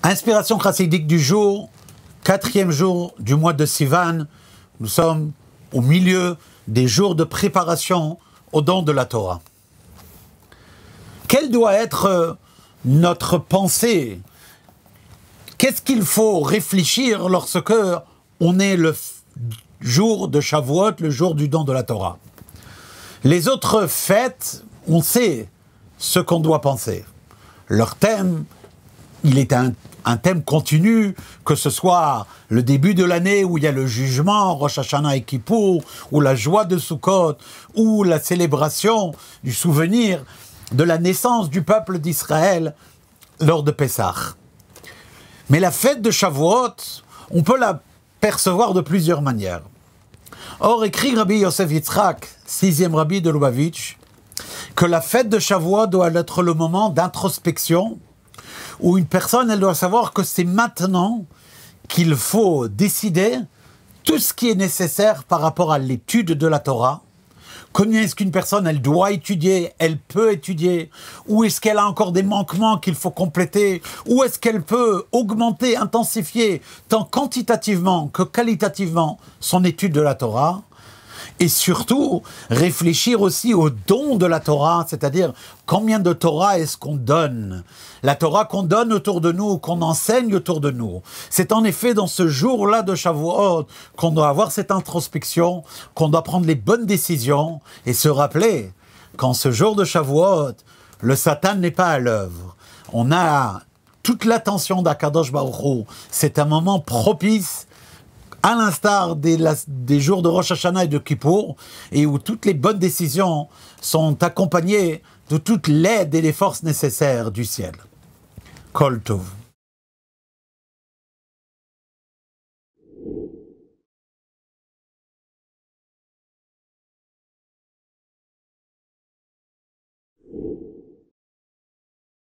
Inspiration chassidique du jour, 4e jour du mois de Sivan. Nous sommes au milieu des jours de préparation au don de la Torah. Quelle doit être notre pensée? Qu'est-ce qu'il faut réfléchir lorsque on est le jour de Shavuot, le jour du don de la Torah? Les autres fêtes, on sait ce qu'on doit penser. Leur thème, il est un thème continu, que ce soit le début de l'année où il y a le jugement, Rosh Hashanah et Kippour, ou la joie de Sukkot, ou la célébration du souvenir de la naissance du peuple d'Israël lors de Pessah. Mais la fête de Shavuot, on peut la percevoir de plusieurs manières. Or, écrit Rabbi Yosef Yitzhak, 6e rabbi de Lubavitch, que la fête de Shavuot doit être le moment d'introspection où une personne, elle doit savoir que c'est maintenant qu'il faut décider tout ce qui est nécessaire par rapport à l'étude de la Torah. Combien est-ce qu'une personne, elle doit étudier, elle peut étudier, ou est-ce qu'elle a encore des manquements qu'il faut compléter, ou est-ce qu'elle peut augmenter, intensifier, tant quantitativement que qualitativement, son étude de la Torah. Et surtout, réfléchir aussi au don de la Torah, c'est-à-dire combien de Torah est-ce qu'on donne? La Torah qu'on donne autour de nous, qu'on enseigne autour de nous. C'est en effet dans ce jour-là de Shavuot qu'on doit avoir cette introspection, qu'on doit prendre les bonnes décisions et se rappeler qu'en ce jour de Shavuot, le Satan n'est pas à l'œuvre. On a toute l'attention d'Akadosh Baruch Hu. C'est un moment propice, à l'instar des jours de Rosh Hashanah et de Kippour, et où toutes les bonnes décisions sont accompagnées de toute l'aide et les forces nécessaires du ciel. Kol Tov.